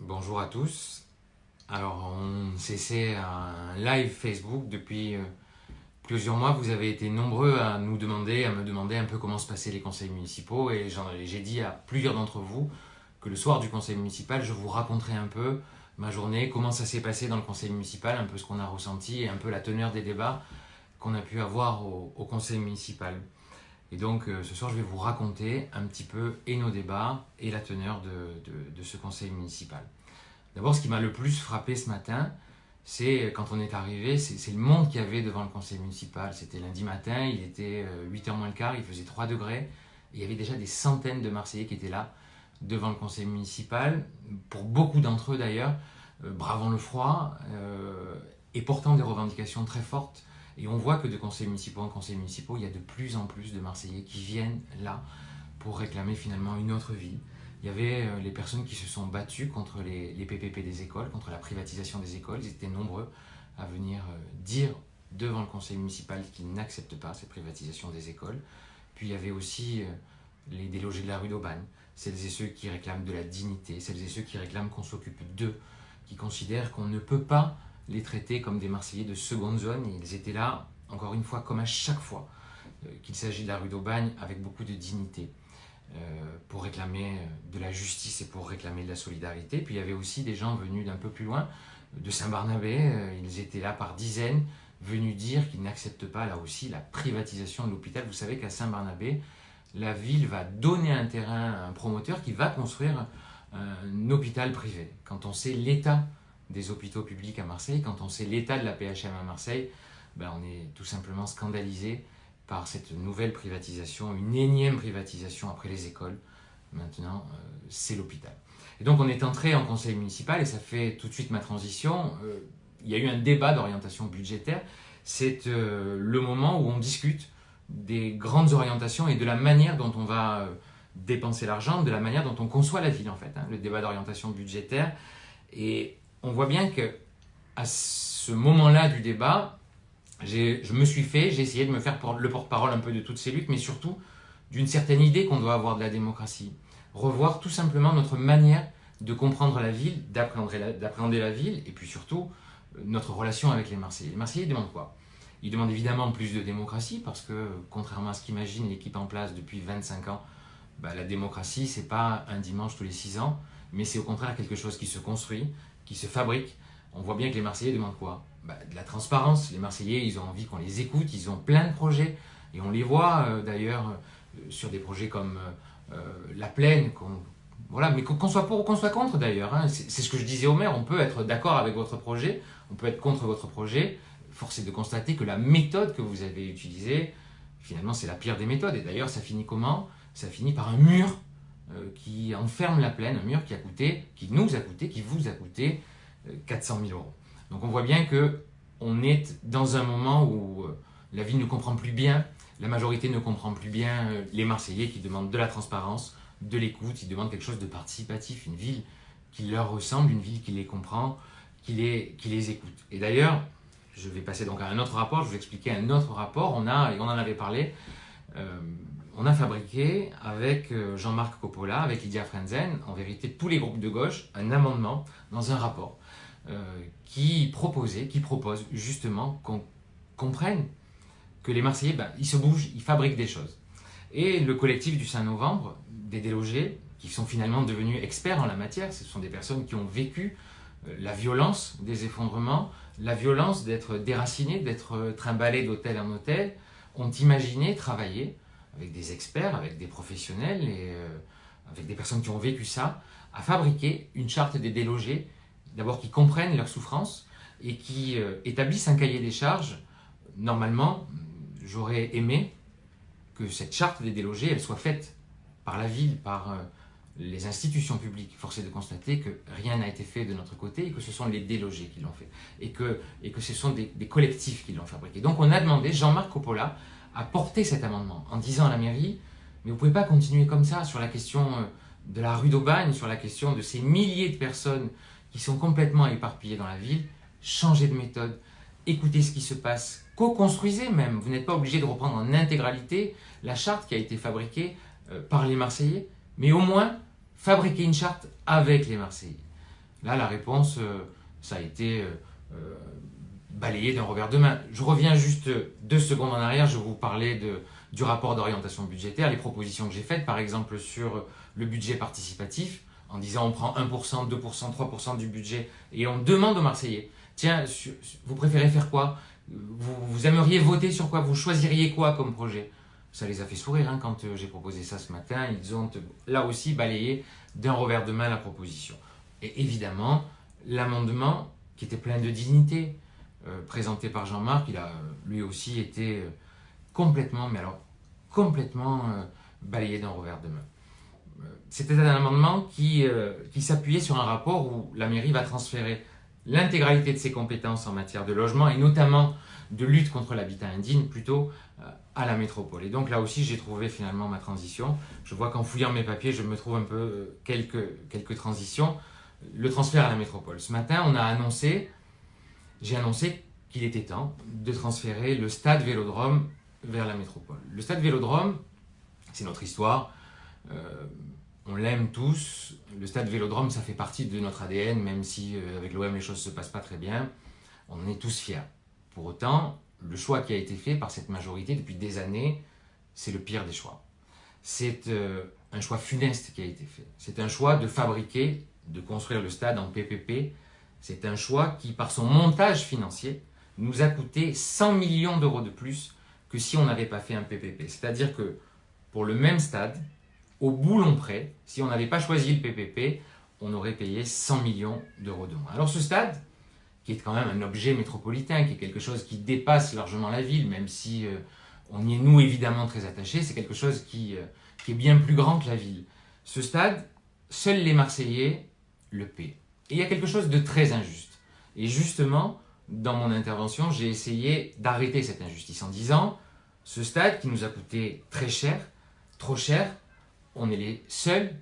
Bonjour à tous. Alors, on cessait un live Facebook depuis plusieurs mois. Vous avez été nombreux à nous demander, à me demander un peu comment se passaient les conseils municipaux. Et j'ai dit à plusieurs d'entre vous que le soir du conseil municipal, je vous raconterai un peu ma journée, comment ça s'est passé dans le conseil municipal, un peu ce qu'on a ressenti et un peu la teneur des débats qu'on a pu avoir au conseil municipal. Et donc, ce soir, je vais vous raconter un petit peu et nos débats et la teneur de ce conseil municipal. D'abord, ce qui m'a le plus frappé ce matin, c'est quand on est arrivé, c'est le monde qu'il y avait devant le conseil municipal. C'était lundi matin, il était 8h moins le quart, il faisait 3 degrés. Et il y avait déjà des centaines de Marseillais qui étaient là, devant le conseil municipal, pour beaucoup d'entre eux d'ailleurs, bravant le froid et portant des revendications très fortes. Et on voit que de conseils municipaux en conseils municipaux, il y a de plus en plus de Marseillais qui viennent là pour réclamer finalement une autre vie. Il y avait les personnes qui se sont battues contre les PPP des écoles, contre la privatisation des écoles. Ils étaient nombreux à venir dire devant le conseil municipal qu'ils n'acceptent pas cette privatisation des écoles. Puis il y avait aussi les délogés de la rue d'Aubagne, celles et ceux qui réclament de la dignité, celles et ceux qui réclament qu'on s'occupe d'eux, qui considèrent qu'on ne peut pas les traiter comme des Marseillais de seconde zone. Et ils étaient là, encore une fois, comme à chaque fois qu'il s'agit de la rue d'Aubagne, avec beaucoup de dignité. Pour réclamer de la justice et pour réclamer de la solidarité. Puis il y avait aussi des gens venus d'un peu plus loin, de Saint-Barnabé. Ils étaient là par dizaines, venus dire qu'ils n'acceptent pas là aussi la privatisation de l'hôpital. Vous savez qu'à Saint-Barnabé, la ville va donner un terrain à un promoteur qui va construire un hôpital privé. Quand on sait l'état des hôpitaux publics à Marseille, quand on sait l'état de la PHM à Marseille, ben on est tout simplement scandalisé par cette nouvelle privatisation, une énième privatisation après les écoles. Maintenant, c'est l'hôpital. Et donc on est entré en conseil municipal et ça fait tout de suite ma transition. Il y a eu un débat d'orientation budgétaire. C'est le moment où on discute des grandes orientations et de la manière dont on va dépenser l'argent, de la manière dont on conçoit la ville en fait, le débat d'orientation budgétaire. Et on voit bien que à ce moment-là du débat, j'ai essayé de me faire le porte-parole un peu de toutes ces luttes, mais surtout d'une certaine idée qu'on doit avoir de la démocratie. Revoir tout simplement notre manière de comprendre la ville, d'appréhender la ville, et puis surtout notre relation avec les Marseillais. Les Marseillais demandent quoi? Ils demandent évidemment plus de démocratie, parce que contrairement à ce qu'imagine l'équipe en place depuis 25 ans, la démocratie, c'est pas un dimanche tous les 6 ans, mais c'est au contraire quelque chose qui se construit, qui se fabrique. On voit bien que les Marseillais demandent quoi? De la transparence. Les Marseillais, ils ont envie qu'on les écoute, ils ont plein de projets. Et on les voit d'ailleurs sur des projets comme La Plaine. Voilà, mais qu'on soit pour ou qu'on soit contre d'ailleurs. C'est ce que je disais au maire, on peut être d'accord avec votre projet, on peut être contre votre projet. Force est de constater que la méthode que vous avez utilisée, finalement, c'est la pire des méthodes. Et d'ailleurs, ça finit comment? Ça finit par un mur qui enferme La Plaine, un mur qui nous a coûté, qui vous a coûté 400 000 euros. Donc on voit bien qu'on est dans un moment où la ville ne comprend plus bien, la majorité ne comprend plus bien les Marseillais qui demandent de la transparence, de l'écoute, ils demandent quelque chose de participatif, une ville qui leur ressemble, une ville qui les comprend, qui les écoute. Et d'ailleurs, je vais passer donc à un autre rapport, je vais vous expliquer un autre rapport, et on en avait parlé, on a fabriqué avec Jean-Marc Coppola, avec Lydia Frenzen, en vérité tous les groupes de gauche, un amendement dans un rapport qui propose justement qu'on comprenne que les Marseillais, ils se bougent, ils fabriquent des choses. Et le collectif du 5 novembre, des délogés, qui sont finalement devenus experts en la matière, ce sont des personnes qui ont vécu la violence des effondrements, la violence d'être déracinés, d'être trimballés d'hôtel en hôtel, ont imaginé travailler avec des experts, avec des professionnels et avec des personnes qui ont vécu ça, à fabriquer une charte des délogés, d'abord qui comprennent leurs souffrances et qui établissent un cahier des charges. Normalement, j'aurais aimé que cette charte des délogés, elle soit faite par la ville, par les institutions publiques. Force est de constater que rien n'a été fait de notre côté et que ce sont les délogés qui l'ont fait et que ce sont des collectifs qui l'ont fabriqué. Donc on a demandé, Jean-Marc Coppola a porté cet amendement en disant à la mairie, mais vous ne pouvez pas continuer comme ça sur la question de la rue d'Aubagne, sur la question de ces milliers de personnes qui sont complètement éparpillées dans la ville. Changez de méthode, écoutez ce qui se passe, co-construisez même. Vous n'êtes pas obligé de reprendre en intégralité la charte qui a été fabriquée par les Marseillais, mais au moins fabriquer une charte avec les Marseillais. Là, la réponse, ça a été balayé d'un revers de main. Je reviens juste 2 secondes en arrière, je vous parlais du rapport d'orientation budgétaire, les propositions que j'ai faites, par exemple sur le budget participatif, en disant on prend 1%, 2%, 3% du budget et on demande aux Marseillais, tiens, vous préférez faire quoi, vous aimeriez voter sur quoi, vous choisiriez quoi comme projet? Ça les a fait sourire hein, quand j'ai proposé ça ce matin, ils ont là aussi balayé d'un revers de main la proposition. Et évidemment, l'amendement qui était plein de dignité, présenté par Jean-Marc, il a lui aussi été complètement, mais alors complètement balayé d'un revers de main. C'était un amendement qui s'appuyait sur un rapport où la mairie va transférer l'intégralité de ses compétences en matière de logement et notamment de lutte contre l'habitat indigne plutôt à la métropole. Et donc là aussi j'ai trouvé finalement ma transition. Je vois qu'en fouillant mes papiers je me trouve un peu quelques transitions. Le transfert à la métropole. Ce matin j'ai annoncé qu'il était temps de transférer le stade Vélodrome vers la métropole. Le stade Vélodrome, c'est notre histoire. On l'aime tous. Le stade Vélodrome, ça fait partie de notre ADN, même si avec l'OM les choses ne se passent pas très bien. On en est tous fiers. Pour autant, le choix qui a été fait par cette majorité depuis des années, c'est le pire des choix. C'est un choix funeste qui a été fait. C'est un choix de fabriquer, de construire le stade en PPP. C'est un choix qui, par son montage financier, nous a coûté 100 millions d'euros de plus que si on n'avait pas fait un PPP. C'est-à-dire que pour le même stade, au boulon près, si on n'avait pas choisi le PPP, on aurait payé 100 millions d'euros de moins. Alors ce stade, qui est quand même un objet métropolitain, qui est quelque chose qui dépasse largement la ville, même si on y est nous évidemment très attachés, c'est quelque chose qui est bien plus grand que la ville. Ce stade, seuls les Marseillais le paient. Et il y a quelque chose de très injuste. Et justement, dans mon intervention, j'ai essayé d'arrêter cette injustice en disant, ce stade qui nous a coûté très cher, trop cher, on est les seuls,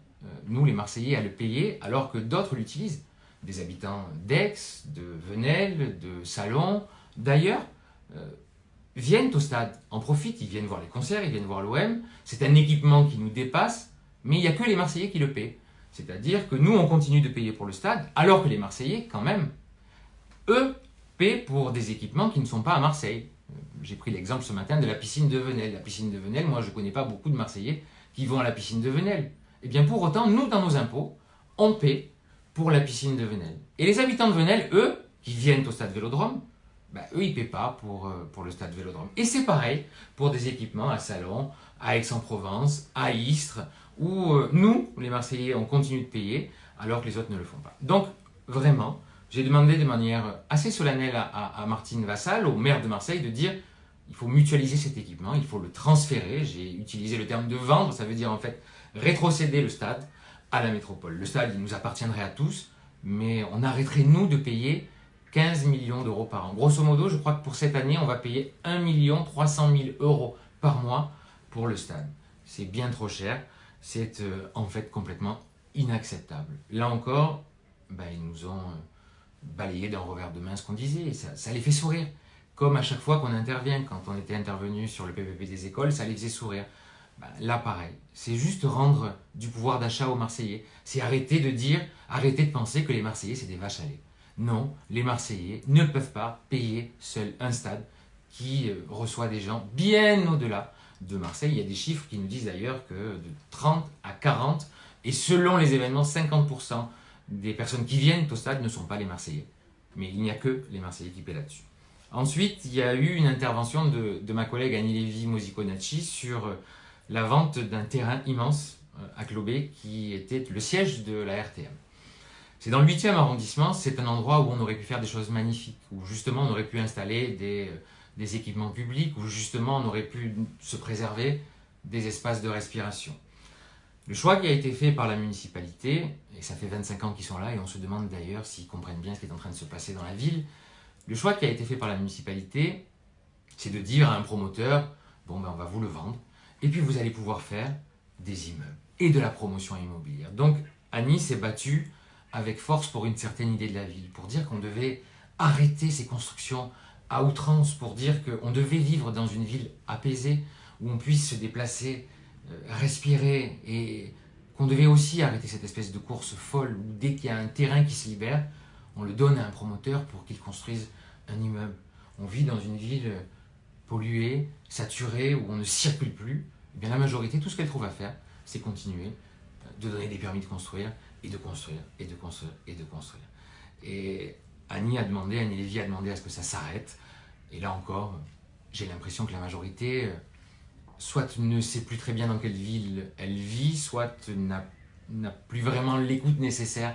nous les Marseillais, à le payer, alors que d'autres l'utilisent. Des habitants d'Aix, de Venelle, de Salon, d'ailleurs, viennent au stade, en profitent, ils viennent voir les concerts, ils viennent voir l'OM, c'est un équipement qui nous dépasse, mais il n'y a que les Marseillais qui le paient. C'est-à-dire que nous, on continue de payer pour le stade, alors que les Marseillais, quand même, eux, paient pour des équipements qui ne sont pas à Marseille. J'ai pris l'exemple ce matin de la piscine de Venelle. La piscine de Venelle, moi, je ne connais pas beaucoup de Marseillais qui vont à la piscine de Venelle. Eh bien, pour autant, nous, dans nos impôts, on paie pour la piscine de Venelle. Et les habitants de Venelle, eux, qui viennent au stade Vélodrome, eux, ils ne paient pas pour le stade Vélodrome. Et c'est pareil pour des équipements à Salon, à Aix-en-Provence, à Istres, où nous, les Marseillais, on continue de payer, alors que les autres ne le font pas. Donc, vraiment, j'ai demandé de manière assez solennelle à Martine Vassal, au maire de Marseille, de dire il faut mutualiser cet équipement, il faut le transférer. J'ai utilisé le terme de vendre, ça veut dire en fait rétrocéder le stade à la métropole. Le stade, il nous appartiendrait à tous, mais on arrêterait, nous, de payer 15 millions d'euros par an. Grosso modo, je crois que pour cette année, on va payer 1 300 000 euros par mois pour le stade. C'est bien trop cher, c'est en fait complètement inacceptable. Là encore, ils nous ont balayé d'un revers de main ce qu'on disait, et ça les fait sourire. Comme à chaque fois qu'on intervient, quand on était intervenu sur le PPP des écoles, ça les faisait sourire. Là, pareil. C'est juste rendre du pouvoir d'achat aux Marseillais. C'est arrêter de penser que les Marseillais, c'est des vaches à lait. Non, les Marseillais ne peuvent pas payer seul un stade qui reçoit des gens bien au-delà de Marseille. Il y a des chiffres qui nous disent d'ailleurs que de 30 à 40, et selon les événements, 50% des personnes qui viennent au stade ne sont pas les Marseillais. Mais il n'y a que les Marseillais qui paient là-dessus. Ensuite, il y a eu une intervention de ma collègue Annie Lévy-Mosiconacci sur la vente d'un terrain immense à Clobé qui était le siège de la RTM. C'est dans le 8e arrondissement, c'est un endroit où on aurait pu faire des choses magnifiques, où justement on aurait pu installer des équipements publics, où justement on aurait pu se préserver des espaces de respiration. Le choix qui a été fait par la municipalité, et ça fait 25 ans qu'ils sont là, et on se demande d'ailleurs s'ils comprennent bien ce qui est en train de se passer dans la ville, le choix qui a été fait par la municipalité, c'est de dire à un promoteur, on va vous le vendre, et puis vous allez pouvoir faire des immeubles et de la promotion immobilière. Donc Annie s'est battue avec force pour une certaine idée de la ville, pour dire qu'on devait arrêter ces constructions à outrance, pour dire qu'on devait vivre dans une ville apaisée, où on puisse se déplacer, respirer et qu'on devait aussi arrêter cette espèce de course folle où dès qu'il y a un terrain qui se libère, on le donne à un promoteur pour qu'il construise un immeuble. On vit dans une ville polluée, saturée, où on ne circule plus. Eh bien, la majorité, tout ce qu'elle trouve à faire, c'est continuer de donner des permis de construire, et de construire, et de construire, et de construire. Et Annie Lévy a demandé à ce que ça s'arrête. Et là encore, j'ai l'impression que la majorité, soit ne sait plus très bien dans quelle ville elle vit, soit n'a plus vraiment l'écoute nécessaire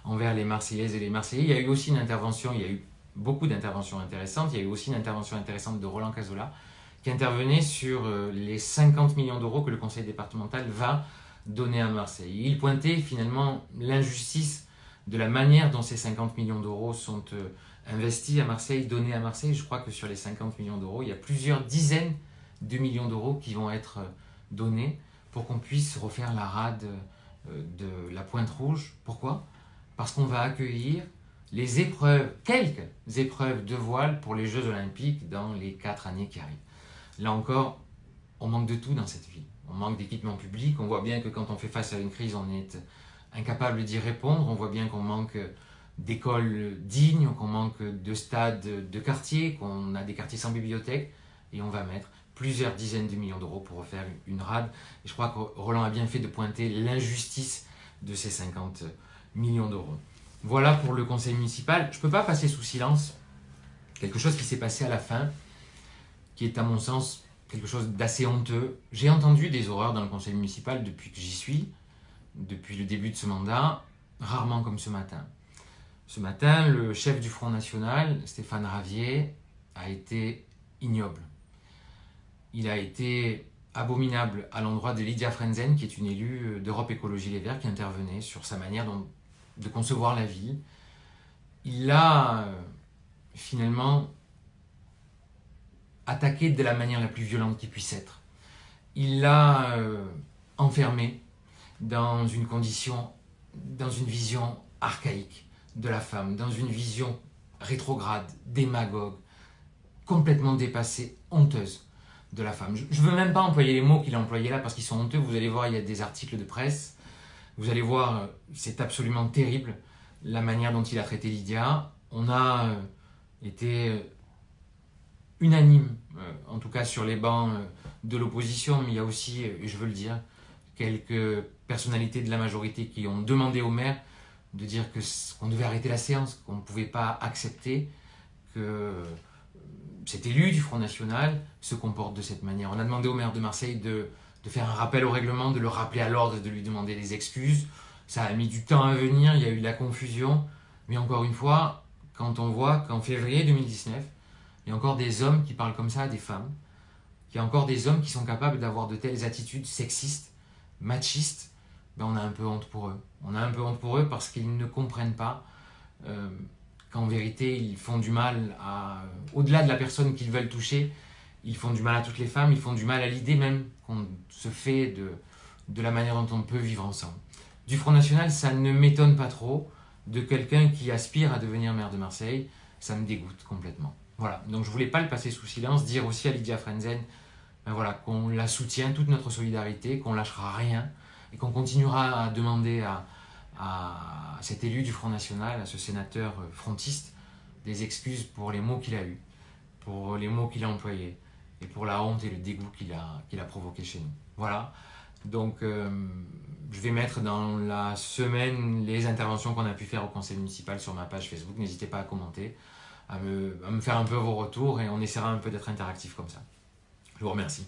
envers les Marseillaises et les Marseillais. Il y a eu aussi une intervention, il y a eu beaucoup d'interventions intéressantes. Il y a eu aussi une intervention intéressante de Roland Cazola qui intervenait sur les 50 millions d'euros que le conseil départemental va donner à Marseille. Il pointait finalement l'injustice de la manière dont ces 50 millions d'euros sont investis à Marseille, donnés à Marseille. Je crois que sur les 50 millions d'euros, il y a plusieurs dizaines de millions d'euros qui vont être donnés pour qu'on puisse refaire la rade de la Pointe Rouge. Pourquoi ? Parce qu'on va accueillir les épreuves, quelques épreuves de voile pour les Jeux Olympiques dans les 4 années qui arrivent. Là encore, on manque de tout dans cette ville. On manque d'équipement public. On voit bien que quand on fait face à une crise, on est incapable d'y répondre. On voit bien qu'on manque d'écoles dignes, qu'on manque de stades de quartier, qu'on a des quartiers sans bibliothèque. Et on va mettre plusieurs dizaines de millions d'euros pour refaire une rade. Et je crois que Roland a bien fait de pointer l'injustice de ces 50 millions d'euros. Voilà pour le conseil municipal. Je ne peux pas passer sous silence quelque chose qui s'est passé à la fin, qui est à mon sens quelque chose d'assez honteux. J'ai entendu des horreurs dans le conseil municipal depuis que j'y suis, depuis le début de ce mandat, rarement comme ce matin. Ce matin, le chef du Front National, Stéphane Ravier, a été ignoble. Il a été abominable à l'endroit de Lydia Frenzen, qui est une élue d'Europe Écologie Les Verts, qui intervenait sur sa manière de concevoir la ville. Il l'a finalement attaqué de la manière la plus violente qui puisse être. Il l'a enfermé dans une condition, dans une vision archaïque de la femme, dans une vision rétrograde, démagogue, complètement dépassée, honteuse de la femme. Je ne veux même pas employer les mots qu'il a employés là parce qu'ils sont honteux. Vous allez voir, il y a des articles de presse. Vous allez voir, c'est absolument terrible la manière dont il a traité Lydia. On a été unanime, en tout cas sur les bancs de l'opposition, mais il y a aussi, je veux le dire, quelques personnalités de la majorité qui ont demandé au maire de dire qu'on devait arrêter la séance, qu'on ne pouvait pas accepter que cet élu du Front National se comporte de cette manière. On a demandé au maire de Marseille de faire un rappel au règlement, de le rappeler à l'ordre, de lui demander des excuses. Ça a mis du temps à venir, il y a eu de la confusion, mais encore une fois, quand on voit qu'en février 2019, il y a encore des hommes qui parlent comme ça à des femmes, qu'il y a encore des hommes qui sont capables d'avoir de telles attitudes sexistes, machistes, ben on a un peu honte pour eux. On a un peu honte pour eux parce qu'ils ne comprennent pas qu'en vérité, ils font du mal au-delà de la personne qu'ils veulent toucher, ils font du mal à toutes les femmes, ils font du mal à l'idée même qu'on se fait de la manière dont on peut vivre ensemble. Du Front National, ça ne m'étonne pas trop. De quelqu'un qui aspire à devenir maire de Marseille, ça me dégoûte complètement. Voilà, donc je ne voulais pas le passer sous silence, dire aussi à Lydia Frenzen ben voilà, qu'on la soutient, toute notre solidarité, qu'on ne lâchera rien et qu'on continuera à demander à cet élu du Front National, à ce sénateur frontiste, des excuses pour les mots qu'il a eus, pour les mots qu'il a employés et pour la honte et le dégoût qu'il a provoqué chez nous. Voilà, donc je vais mettre dans la semaine les interventions qu'on a pu faire au conseil municipal sur ma page Facebook. N'hésitez pas à commenter, à me faire un peu vos retours et on essaiera un peu d'être interactif comme ça. Je vous remercie.